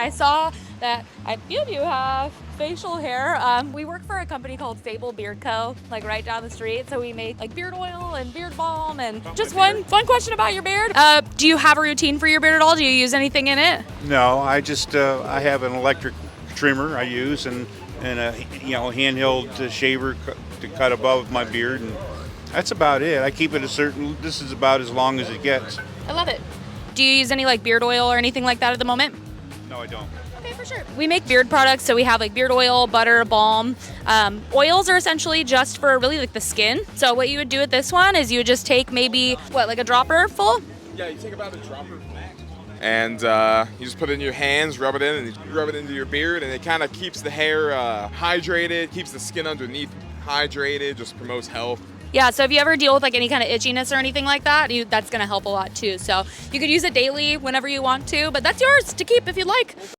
I saw that a few of you have facial hair. We work for a company called Fable Beard Co., like right down the street. So we make like beard oil and beard balm. And just one question about your beard. Do you have a routine for your beard at all? Do you use anything in it? No, I just I have an electric trimmer I use and a handheld shaver to cut above my beard, and that's about it. I keep it this is about as long as it gets. I love it. Do you use any like beard oil or anything like that at the moment? No, I don't. Okay, for sure. We make beard products, so we have like beard oil, butter, balm. Oils are essentially just for really like the skin. So what you would do with this one is you would just take maybe, like a dropper full? Yeah, you take about a dropper and you just put it in your hands, rub it in, and you rub it into your beard, and it kind of keeps the hair hydrated, keeps the skin underneath hydrated, just promotes health. Yeah, so if you ever deal with like any kind of itchiness or anything like that, that's gonna help a lot too. So you could use it daily whenever you want to, but that's yours to keep if you'd like.